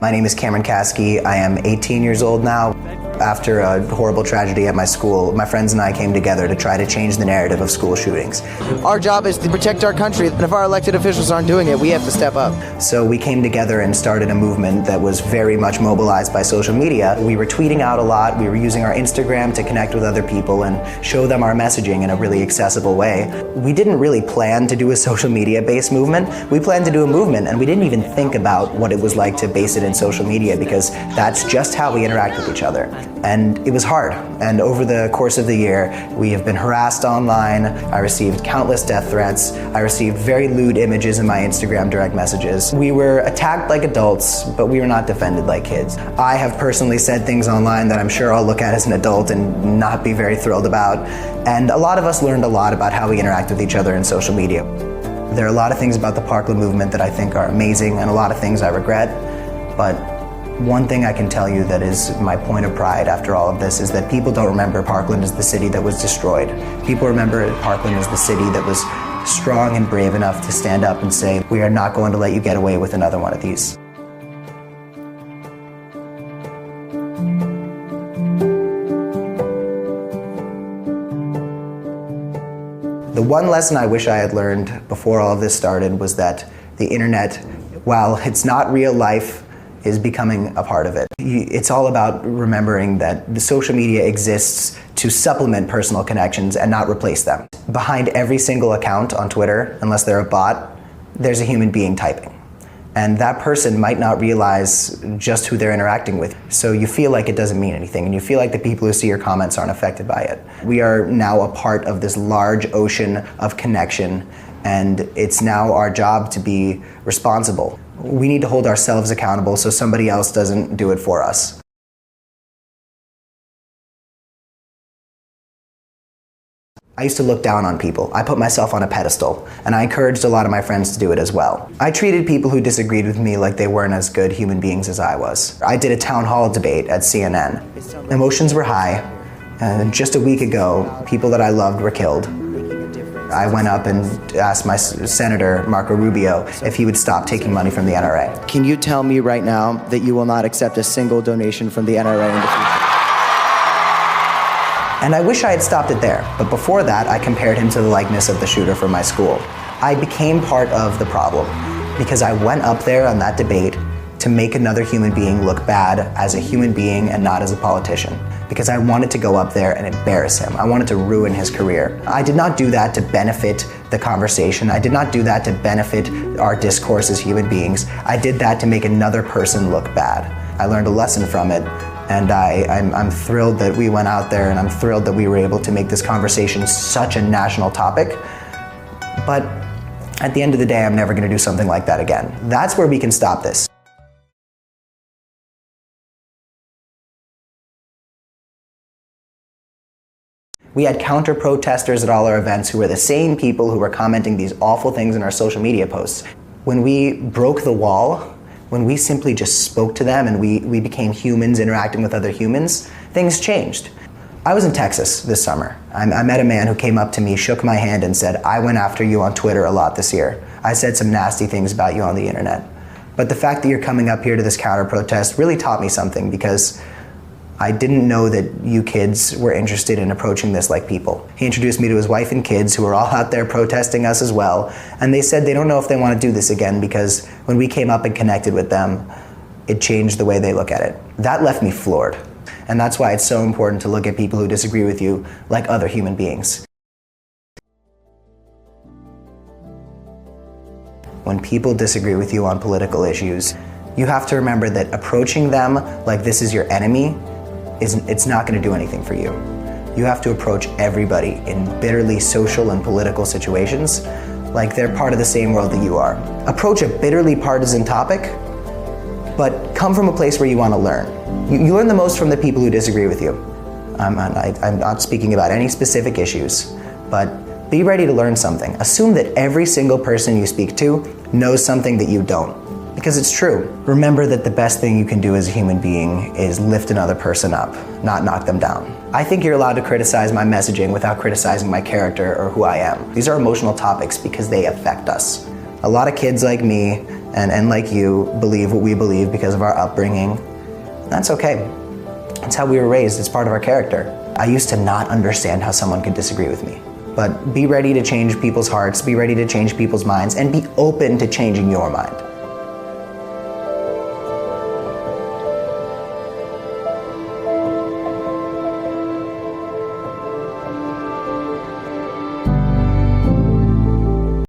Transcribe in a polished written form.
My name is Cameron Caskey. I am 18 years old now. After a horrible tragedy at my school, my friends and I came together to try to change the narrative of school shootings. Our job is to protect our country, and if our elected officials aren't doing it, we have to step up. So we came together and started a movement that was very much mobilized by social media. We were tweeting out a lot. We were using our Instagram to connect with other people and show them our messaging in a really accessible way. We didn't really plan to do a social media-based movement. We planned to do a movement, and we didn't even think about what it was like to base it in social media, because that's just how we interact with each other. And it was hard. And over the course of the year, we have been harassed online. I received countless death threats. I received very lewd images in my Instagram direct messages. We were attacked like adults, but we were not defended like kids. I have personally said things online that I'm sure I'll look at as an adult and not be very thrilled about. And a lot of us learned a lot about how we interact with each other in social media. There are a lot of things about the Parkland movement that I think are amazing, and a lot of things I regret, but one thing I can tell you that is my point of pride after all of this is that people don't remember Parkland as the city that was destroyed. People remember Parkland as the city that was strong and brave enough to stand up and say, we are not going to let you get away with another one of these. The one lesson I wish I had learned before all of this started was that the internet, while it's not real life, is becoming a part of it. It's all about remembering that the social media exists to supplement personal connections and not replace them. Behind every single account on Twitter, unless they're a bot, there's a human being typing. And that person might not realize just who they're interacting with. So you feel like it doesn't mean anything, and you feel like the people who see your comments aren't affected by it. We are now a part of this large ocean of connection, and it's now our job to be responsible. We need to hold ourselves accountable so somebody else doesn't do it for us. I used to look down on people. I put myself on a pedestal, and I encouraged a lot of my friends to do it as well. I treated people who disagreed with me like they weren't as good human beings as I was. I did a town hall debate at CNN. Emotions were high, and just a week ago, people that I loved were killed. I went up and asked my Senator, Marco Rubio, if he would stop taking money from the NRA. Can you tell me right now that you will not accept a single donation from the NRA in the future? And I wish I had stopped it there, but before that, I compared him to the likeness of the shooter from my school. I became part of the problem because I went up there on that debate to make another human being look bad as a human being and not as a politician. Because I wanted to go up there and embarrass him. I wanted to ruin his career. I did not do that to benefit the conversation. I did not do that to benefit our discourse as human beings. I did that to make another person look bad. I learned a lesson from it, and I'm thrilled that we went out there, and I'm thrilled that we were able to make this conversation such a national topic. But at the end of the day, I'm never going to do something like that again. That's where we can stop this. We had counter-protesters at all our events who were the same people who were commenting these awful things in our social media posts. When we broke the wall, when we simply just spoke to them and we became humans interacting with other humans, things changed. I was in Texas this summer. I met a man who came up to me, shook my hand, and said, I went after you on Twitter a lot this year. I said some nasty things about you on the internet. But the fact that you're coming up here to this counter-protest really taught me something, because I didn't know that you kids were interested in approaching this like people. He introduced me to his wife and kids who were all out there protesting us as well, and they said they don't know if they want to do this again because when we came up and connected with them, it changed the way they look at it. That left me floored, and that's why it's so important to look at people who disagree with you like other human beings. When people disagree with you on political issues, you have to remember that approaching them like this is your enemy, it's not going to do anything for you. You have to approach everybody in bitterly social and political situations like they're part of the same world that you are. Approach a bitterly partisan topic, but come from a place where you want to learn. You learn the most from the people who disagree with you. I'm not speaking about any specific issues, but be ready to learn something. Assume that every single person you speak to knows something that you don't. Because it's true. Remember that the best thing you can do as a human being is lift another person up, not knock them down. I think you're allowed to criticize my messaging without criticizing my character or who I am. These are emotional topics because they affect us. A lot of kids like me and like you, believe what we believe because of our upbringing. That's okay. It's how we were raised. It's part of our character. I used to not understand how someone could disagree with me. But be ready to change people's hearts, be ready to change people's minds, and be open to changing your mind.